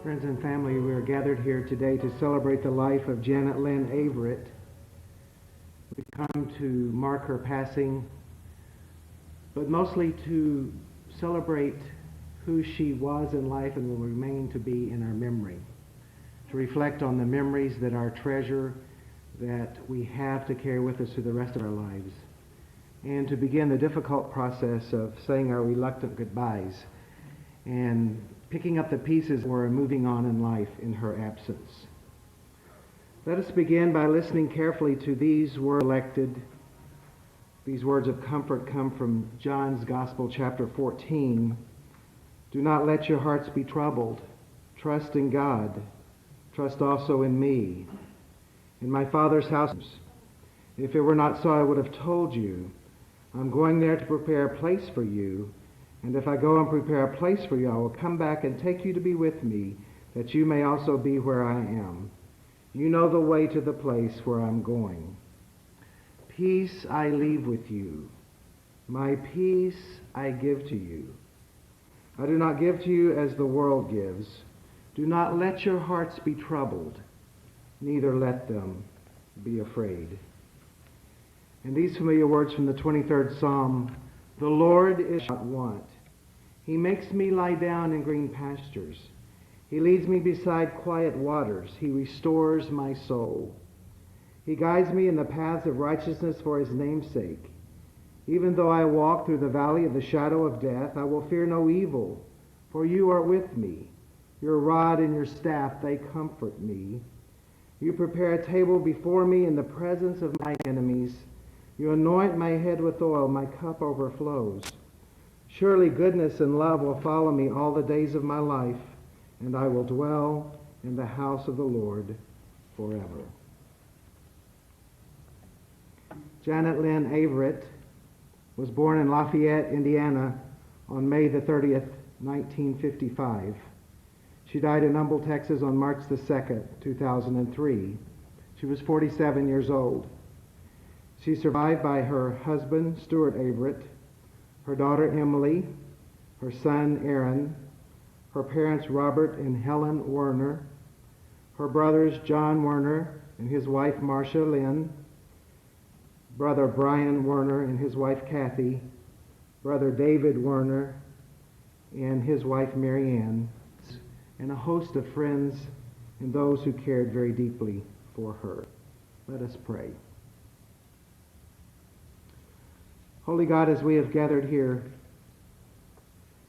Friends and family, we are gathered here today to celebrate the life of Janet Averett. We come to mark her passing, but mostly to celebrate who she was in life and will remain to be in our memory. To reflect on the memories that are treasure that we have to carry with us through the rest of our lives. And to begin the difficult process of saying our reluctant goodbyes and picking up the pieces or moving on in life in her absence. Let us begin by listening carefully to these words selected. These words of comfort come from John's Gospel, chapter 14. Do not let your hearts be troubled. Trust in God. Trust also in me. In my Father's house, if it were not so, I would have told you. I'm going there to prepare a place for you. And if I go and prepare a place for you, I will come back and take you to be with me, that you may also be where I am. You know the way to the place where I'm going. Peace I leave with you. My peace I give to you. I do not give to you as the world gives. Do not let your hearts be troubled, neither let them be afraid. And these familiar words from the 23rd Psalm, the Lord is not want. He makes me lie down in green pastures. He leads me beside quiet waters. He restores my soul. He guides me in the paths of righteousness for his name's sake. Even though I walk through the valley of the shadow of death, I will fear no evil, for you are with me. Your rod and your staff, they comfort me. You prepare a table before me in the presence of my enemies. You anoint my head with oil, my cup overflows. Surely goodness and love will follow me all the days of my life, and I will dwell in the house of the Lord forever. Janet Averett was born in Lafayette, Indiana on May the 30th, 1955. She died in Humble, Texas on March the 2nd, 2003. She was 47 years old. She's survived by her husband, Stuart Averett, her daughter, Emily, her son, Aaron, her parents, Robert and Helen Werner, her brothers, John Werner and his wife, Marcia Lynn, brother Brian Werner and his wife, Kathy, brother David Werner and his wife, Mary Ann, and a host of friends and those who cared very deeply for her. Let us pray. Holy God, as we have gathered here,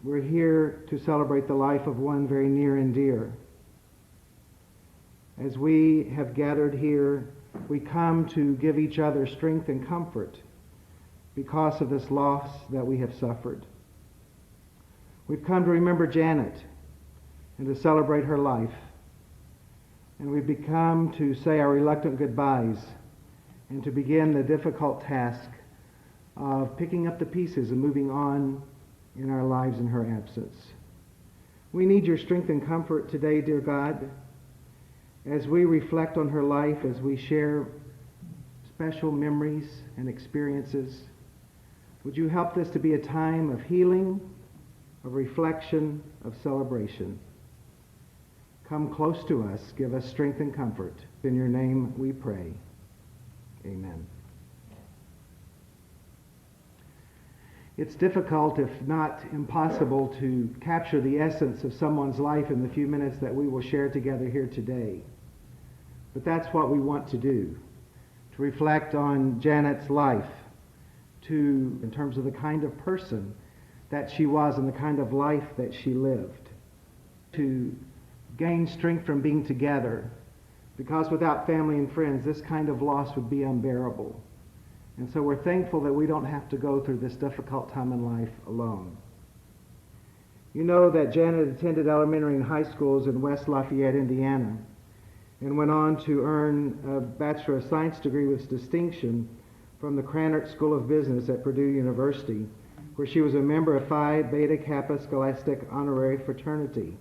we're here to celebrate the life of one very near and dear. As we have gathered here, we come to give each other strength and comfort because of this loss that we have suffered. We've come to remember Janet and to celebrate her life. And we've come to say our reluctant goodbyes and to begin the difficult task of picking up the pieces and moving on in our lives in her absence. We need your strength and comfort today, dear God, as we reflect on her life, as we share special memories and experiences. Would you help this to be a time of healing, of reflection, of celebration? Come close to us, give us strength and comfort. In your name we pray. Amen. It's difficult, if not impossible, to capture the essence of someone's life in the few minutes that we will share together here today. But that's what we want to do, to reflect on Janet's life, in terms of the kind of person that she was and the kind of life that she lived, to gain strength from being together, because without family and friends, this kind of loss would be unbearable. And so we're thankful that we don't have to go through this difficult time in life alone. You know that Janet attended elementary and high schools in West Lafayette, Indiana, and went on to earn a Bachelor of Science degree with distinction from the Krannert School of Business at Purdue University, where she was a member of Phi Beta Kappa Scholastic Honorary Fraternity.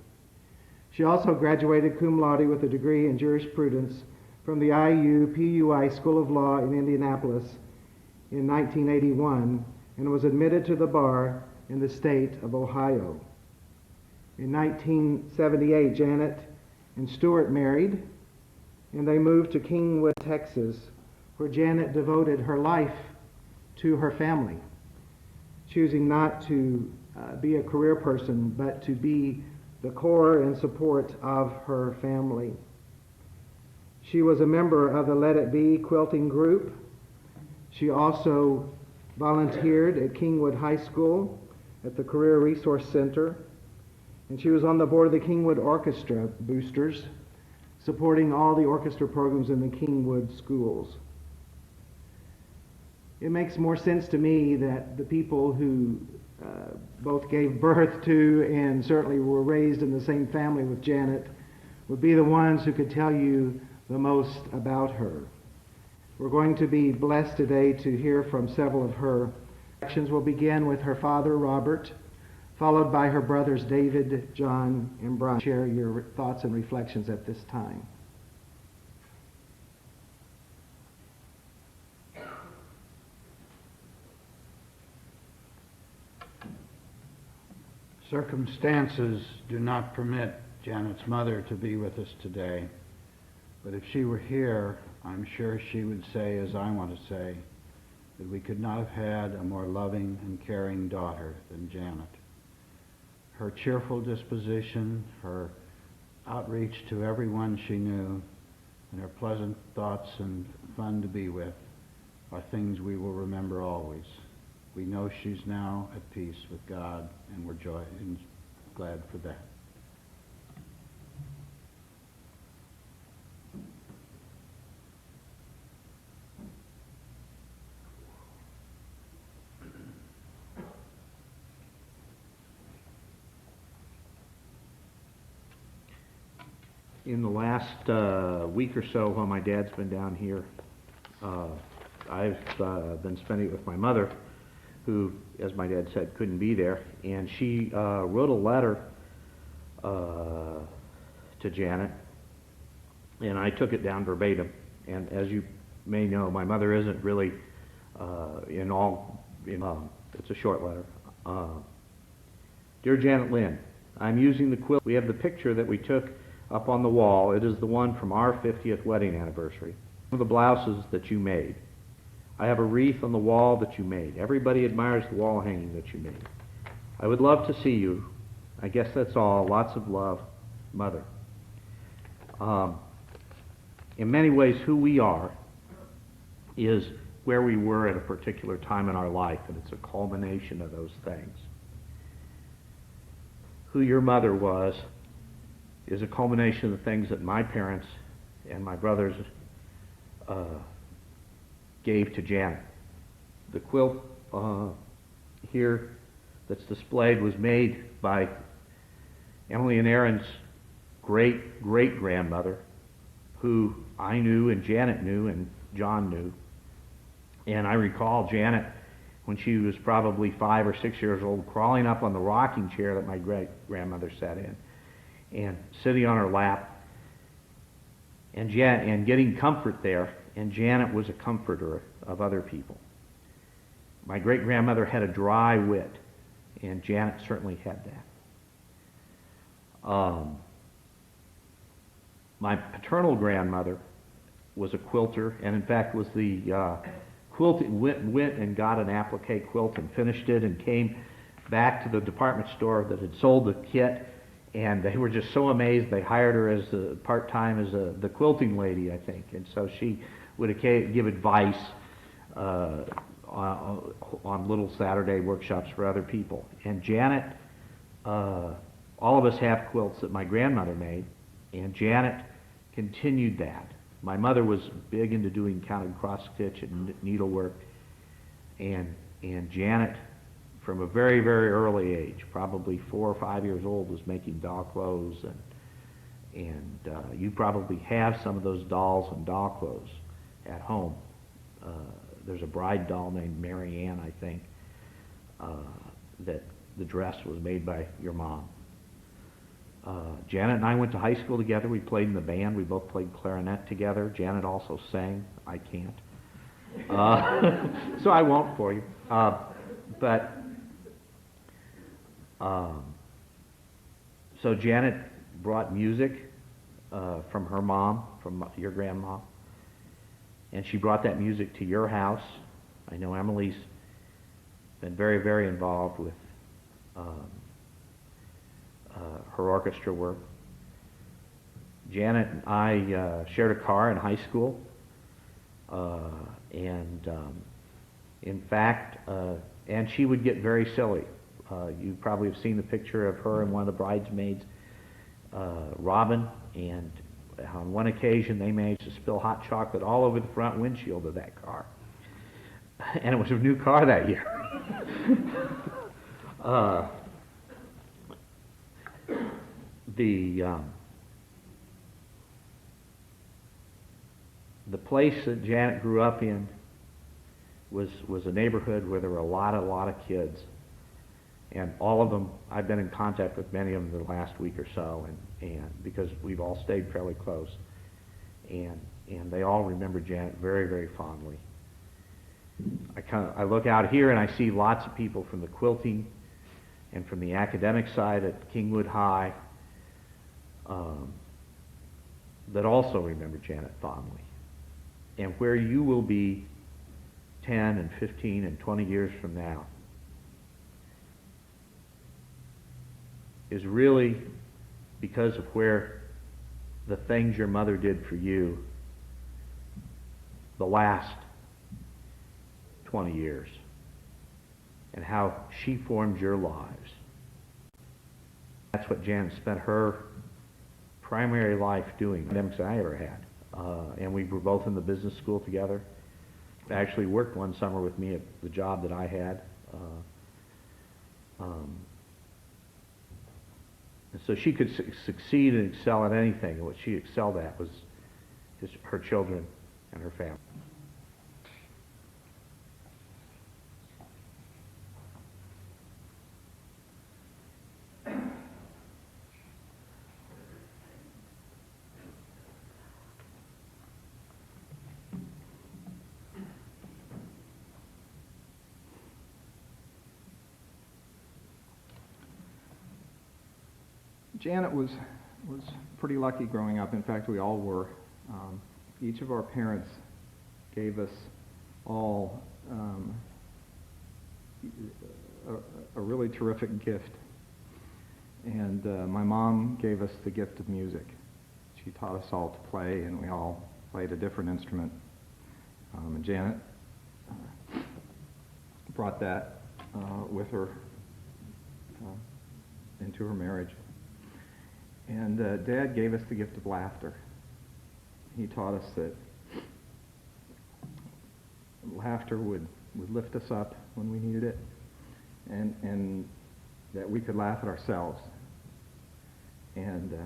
She also graduated cum laude with a degree in jurisprudence from the IU-PUI School of Law in Indianapolis in 1981 and was admitted to the bar in the state of Ohio. In 1978, Janet and Stuart married, and they moved to Kingwood, Texas, where Janet devoted her life to her family, choosing not to be a career person, but to be the core and support of her family. She was a member of the Let It Be quilting group. She also volunteered at Kingwood High School at the Career Resource Center, and she was on the board of the Kingwood Orchestra Boosters, supporting all the orchestra programs in the Kingwood schools. It makes more sense to me that the people who both gave birth to and certainly were raised in the same family with Janet would be the ones who could tell you the most about her. We're going to be blessed today to hear from several of her actions. We'll begin with her father, Robert, followed by her brothers, David, John, and Brian. Share your thoughts and reflections at this time. Circumstances do not permit Janet's mother to be with us today, but if she were here, I'm sure she would say, as I want to say, that we could not have had a more loving and caring daughter than Janet. Her cheerful disposition, her outreach to everyone she knew, and her pleasant thoughts and fun to be with are things we will remember always. We know she's now at peace with God, and we're and glad for that. In the last week or so while my dad's been down here, I've been spending it with my mother, who, as my dad said, couldn't be there, and she wrote a letter to Janet, and I took it down verbatim. And as you may know, my mother isn't really it's a short letter. Dear Janet Lynn, I'm using the quilt. We have the picture that we took up on the wall. It is the one from our 50th wedding anniversary. One of the blouses that you made. I have a wreath on the wall that you made. Everybody admires the wall hanging that you made. I would love to see you. I guess that's all. Lots of love, Mother. In many ways, who we are is where we were at a particular time in our life, and it's a culmination of those things. Who your mother was is a culmination of the things that my parents and my brothers gave to Janet. The quilt here that's displayed was made by Emily and Aaron's great-great-grandmother, who I knew and Janet knew and John knew. And I recall Janet, when she was probably 5 or 6 years old, crawling up on the rocking chair that my great-grandmother sat in and sitting on her lap and getting comfort there. And Janet was a comforter of other people. My great-grandmother had a dry wit, and Janet certainly had that. My paternal grandmother was a quilter, and in fact was the went and got an applique quilt and finished it and came back to the department store that had sold the kit, and they were just so amazed they hired her as part-time as the quilting lady, I think. And so she would give advice on little Saturday workshops for other people. And Janet, all of us have quilts that my grandmother made, and Janet continued that. My mother was big into doing counted cross-stitch and needlework, and Janet, from a very, very early age, probably 4 or 5 years old, was making doll clothes, and you probably have some of those dolls and doll clothes at home. There's a bride doll named Mary Ann, I think, that the dress was made by your mom. Janet and I went to high school together. We played in the band. We both played clarinet together. Janet also sang. I can't. So I won't for you. But So Janet brought music from her mom, from your grandma, and she brought that music to your house. I know Emily's been very, very involved with her orchestra work. Janet and I shared a car in high school, and in fact, and she would get very silly. You probably have seen the picture of her and one of the bridesmaids, Robin, and on one occasion they managed to spill hot chocolate all over the front windshield of that car. And it was a new car that year. The place that Janet grew up in was a neighborhood where there were a lot of kids. And all of them, I've been in contact with many of them the last week or so, and because we've all stayed fairly close. And they all remember Janet very, very fondly. I look out here and I see lots of people from the quilting and from the academic side at Kingwood High that also remember Janet fondly. And where you will be 10 and 15 and 20 years from now is really because of where the things your mother did for you the last 20 years and how she formed your lives. That's what Janet spent her primary life doing, academics I ever had. And we were both in the business school together. Actually worked one summer with me at the job that I had. And so she could succeed and excel at anything. And what she excelled at was her children and her family. Janet was pretty lucky growing up. In fact, we all were. Each of our parents gave us all a really terrific gift. And my mom gave us the gift of music. She taught us all to play, and we all played a different instrument. And Janet brought that with her into her marriage. And Dad gave us the gift of laughter. He taught us that laughter would lift us up when we needed it, and that we could laugh at ourselves. And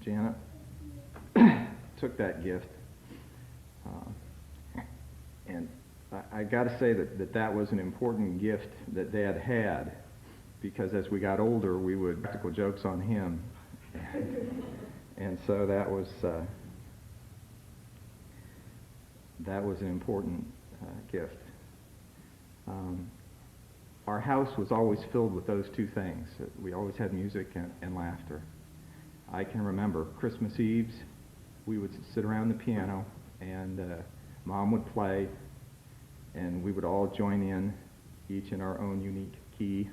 Janet took that gift, and I got to say that was an important gift that Dad had, because as we got older, we would practical jokes on him, and so that was an important gift. Our house was always filled with those two things. We always had music and laughter. I can remember Christmas Eves, we would sit around the piano, and Mom would play, and we would all join in, each in our own unique key.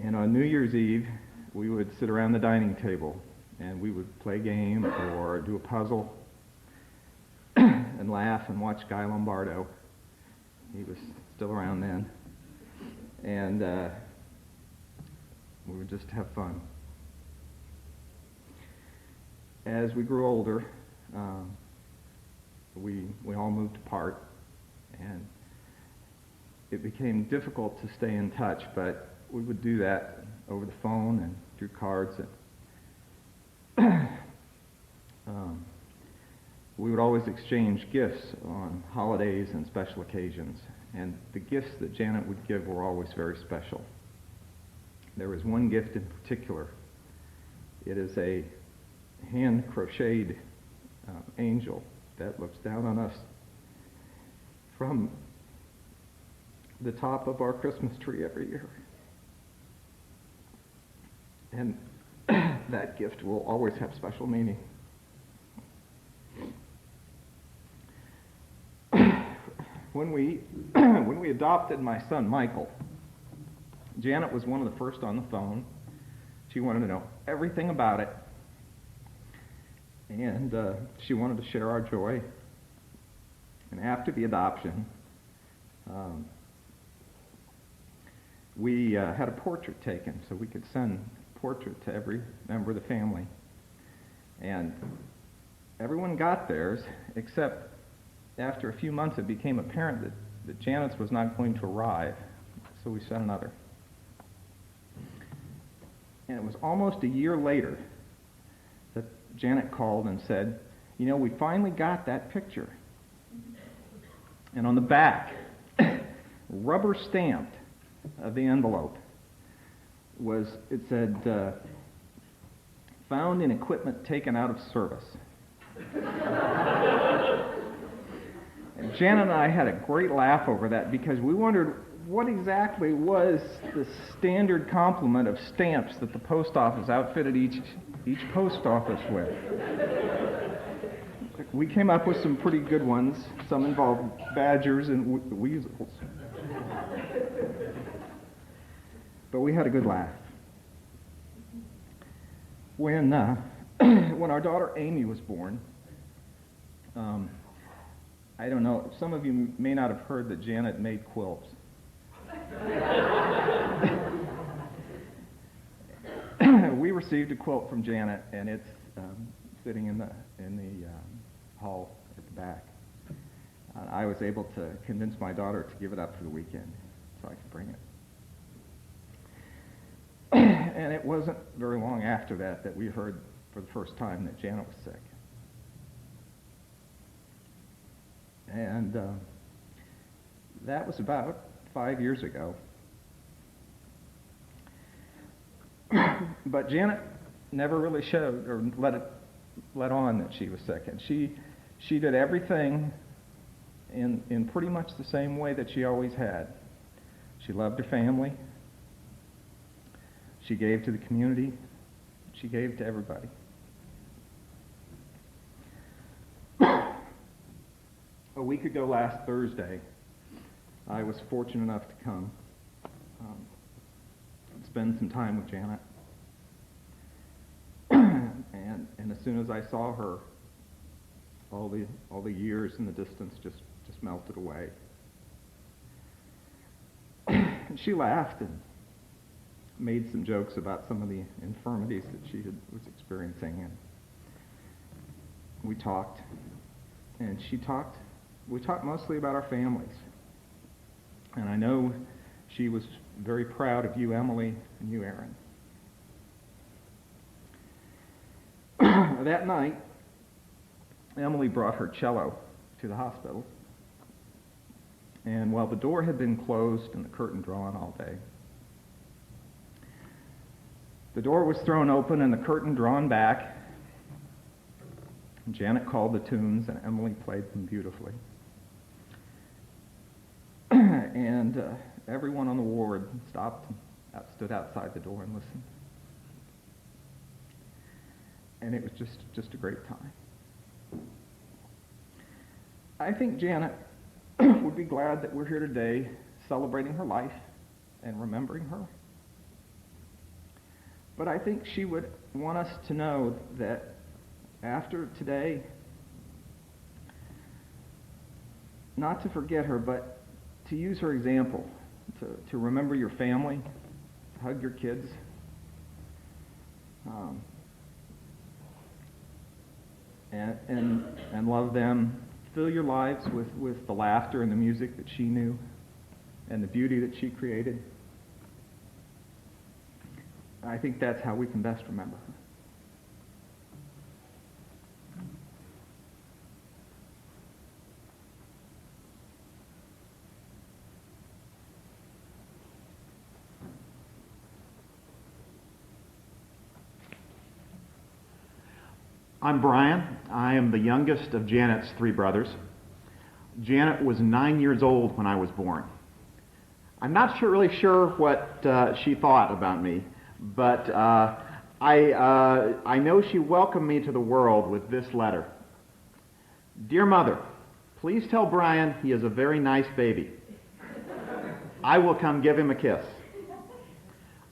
And on New Year's Eve, we would sit around the dining table, and we would play a game or do a puzzle and laugh and watch Guy Lombardo. He was still around then. And we would just have fun. As we grew older, we all moved apart, and it became difficult to stay in touch, but we would do that over the phone and through cards. We would always exchange gifts on holidays and special occasions, and the gifts that Janet would give were always very special. There was one gift in particular. It is a hand-crocheted angel that looks down on us from the top of our Christmas tree every year. And that gift will always have special meaning. When we adopted my son Michael, Janet was one of the first on the phone. She wanted to know everything about it, and she wanted to share our joy. And after the adoption, we had a portrait taken so we could send a portrait to every member of the family. And everyone got theirs, except after a few months it became apparent that Janet's was not going to arrive, so we sent another. And it was almost a year later that Janet called and said, "You know, we finally got that picture." And on the back, rubber stamped of the envelope, it said, "Found in equipment taken out of service." And Janet and I had a great laugh over that because we wondered what exactly was the standard complement of stamps that the post office outfitted each post office with. We came up with some pretty good ones. Some involved badgers and weasels. But we had a good laugh. When our daughter Amy was born, I don't know, some of you may not have heard that Janet made quilts. We received a quilt from Janet, and it's sitting in the hall at the back. I was able to convince my daughter to give it up for the weekend so I could bring it. And it wasn't very long after that we heard for the first time that Janet was sick. And that was about 5 years ago. But Janet never really showed or let on that she was sick. And she did everything in pretty much the same way that she always had. She loved her family. She gave to the community. She gave to everybody. A week ago last Thursday, I was fortunate enough to come spend some time with Janet. And as soon as I saw her, all the years in the distance just melted away. And she laughed and made some jokes about some of the infirmities that she was experiencing, and we talked. And we talked mostly about our families. And I know she was very proud of you, Emily, and you, Aaron. That night, Emily brought her cello to the hospital. And while the door had been closed and the curtain drawn all day, the door was thrown open and the curtain drawn back. Janet called the tunes and Emily played them beautifully. And everyone on the ward stopped and stood outside the door and listened. And it was just a great time. I think Janet would be glad that we're here today celebrating her life and remembering her. But I think she would want us to know that after today, not to forget her, but to use her example, to remember your family, to hug your kids, and love them. Fill your lives with the laughter and the music that she knew and the beauty that she created. I think that's how we can best remember her. I'm Brian. I am the youngest of Janet's three brothers. Janet was 9 years old when I was born. I'm not really sure what she thought about me, but I know she welcomed me to the world with this letter. Dear Mother, please tell Brian he is a very nice baby. I will come give him a kiss.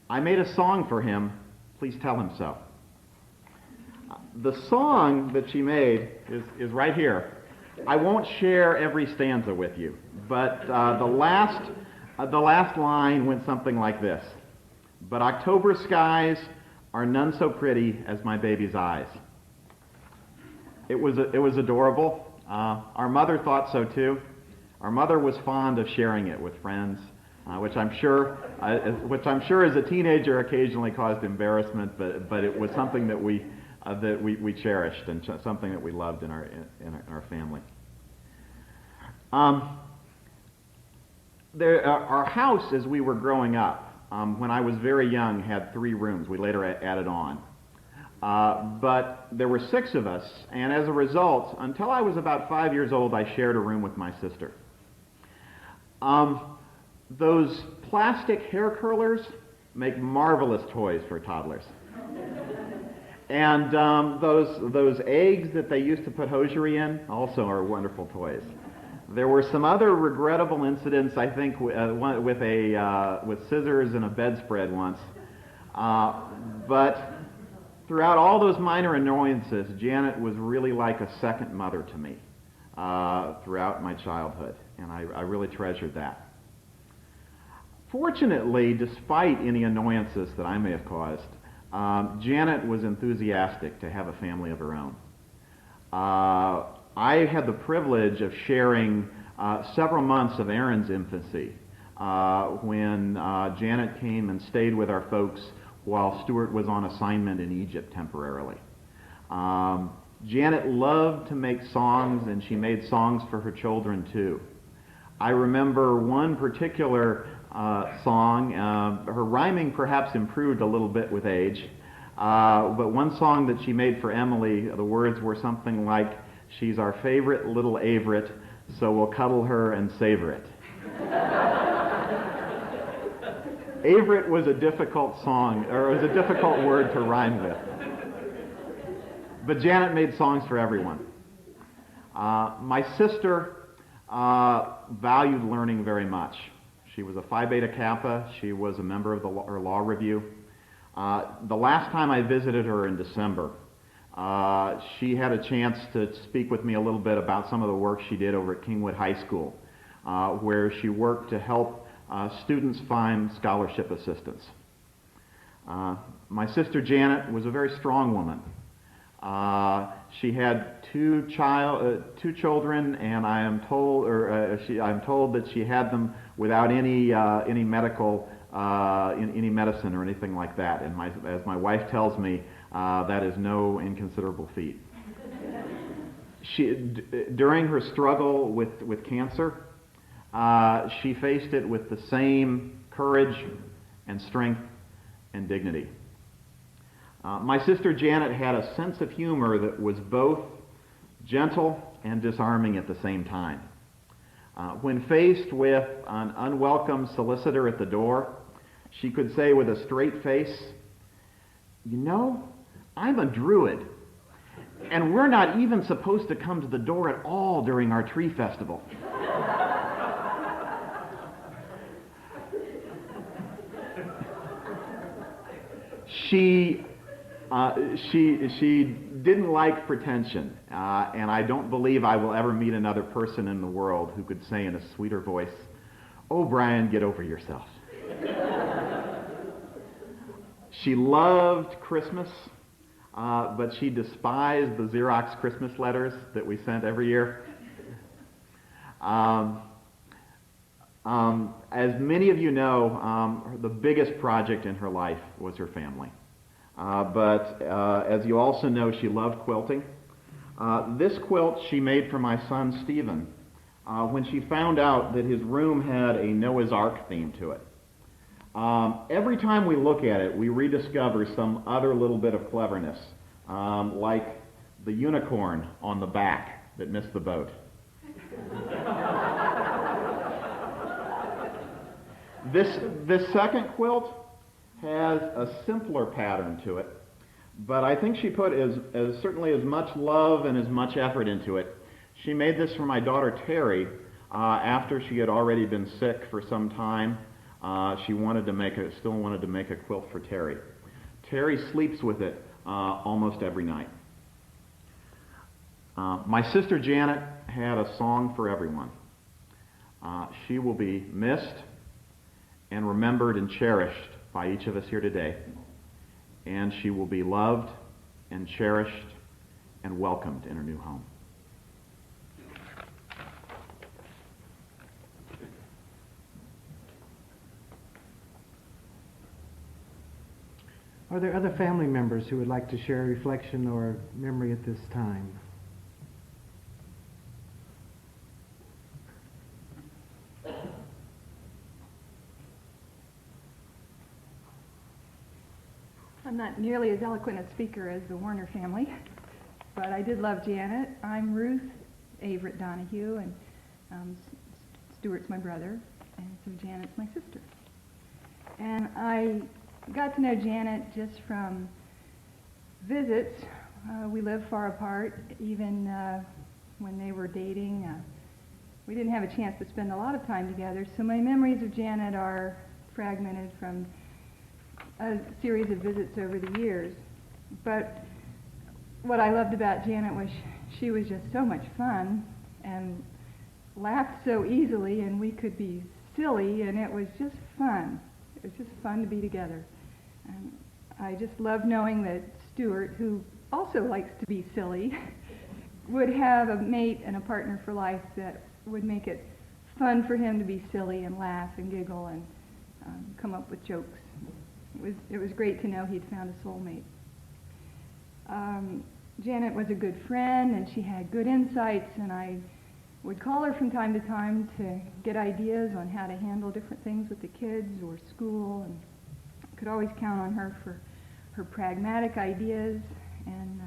I made a song for him. Please tell him so. The song that she made is right here. I won't share every stanza with you, but the last line went something like this. But October skies are none so pretty as my baby's eyes. It was adorable. Our mother thought so too. Our mother was fond of sharing it with friends, which I'm sure as a teenager occasionally caused embarrassment, but it was something that we cherished and something that we loved in our family. Our house, as we were growing up, when I was very young, had 3 rooms. We later added on. But there were 6 of us, and as a result, until I was about 5 years old, I shared a room with my sister. Those plastic hair curlers make marvelous toys for toddlers. And those eggs that they used to put hosiery in also are wonderful toys. There were some other regrettable incidents, I think, with scissors and a bedspread once. But throughout all those minor annoyances, Janet was really like a second mother to me throughout my childhood, and I really treasured that. Fortunately, despite any annoyances that I may have caused, Janet was enthusiastic to have a family of her own. I had the privilege of sharing several months of Aaron's infancy when Janet came and stayed with our folks while Stuart was on assignment in Egypt temporarily. Janet loved to make songs, and she made songs for her children too. I remember one particular song. Her rhyming perhaps improved a little bit with age, but one song that she made for Emily, the words were something like, "She's our favorite little Averett, so we'll cuddle her and savor it." Averett was a difficult song, or it was a difficult word to rhyme with. But Janet made songs for everyone. My sister valued learning very much. She was a Phi Beta Kappa. She was a member of her law review. The last time I visited her in December, she had a chance to speak with me a little bit about some of the work she did over at Kingwood High School, where she worked to help students find scholarship assistance. My sister Janet was a very strong woman. She had two children, and I'm told that she had them without any medical any medicine or anything like that. And as my wife tells me, that is no inconsiderable feat. During her struggle with cancer, she faced it with the same courage and strength and dignity. My sister Janet had a sense of humor that was both gentle and disarming at the same time. When faced with an unwelcome solicitor at the door, she could say with a straight face, "You know, I'm a Druid, and we're not even supposed to come to the door at all during our tree festival." She didn't like pretension, and I don't believe I will ever meet another person in the world who could say in a sweeter voice, "Oh, Brian, get over yourself." She loved Christmas, but she despised the Xerox Christmas letters that we sent every year. As many of you know, the biggest project in her life was her family. But as you also know, she loved quilting. This quilt she made for my son Stephen when she found out that his room had a Noah's Ark theme to it. Every time we look at it, we rediscover some other little bit of cleverness, like the unicorn on the back that missed the boat. This second quilt has a simpler pattern to it, but I think she put certainly as much love and as much effort into it. She made this for my daughter Terry after she had already been sick for some time. She still wanted to make a quilt for Terry. Terry sleeps with it almost every night. My sister Janet had a song for everyone. She will be missed and remembered and cherished by each of us here today. And she will be loved and cherished and welcomed in her new home. Are there other family members who would like to share a reflection or memory at this time? I'm not nearly as eloquent a speaker as the Warner family, but I did love Janet. I'm Ruth Averett Donahue, and Stuart's my brother, and so Janet's my sister. And I got to know Janet just from visits. We lived far apart, even when they were dating. We didn't have a chance to spend a lot of time together, so my memories of Janet are fragmented from a series of visits over the years. But what I loved about Janet was she was just so much fun and laughed so easily, and we could be silly, and it was just fun. It was just fun to be together. And I just love knowing that Stuart, who also likes to be silly, would have a mate and a partner for life that would make it fun for him to be silly and laugh and giggle and come up with jokes. It was great to know he'd found a soulmate. Janet was a good friend, and she had good insights, and I would call her from time to time to get ideas on how to handle different things with the kids or school, and could always count on her for her pragmatic ideas. And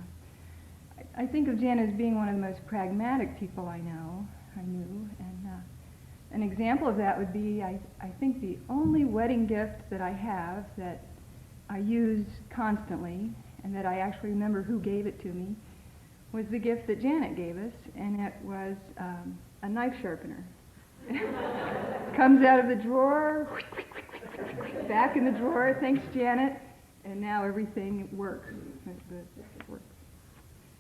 I think of Janet as being one of the most pragmatic people I knew, and an example of that would be, I think the only wedding gift that I have that I use constantly, and that I actually remember who gave it to me, was the gift that Janet gave us, and it was a knife sharpener. Comes out of the drawer, back in the drawer, thanks Janet, and now everything works. It works.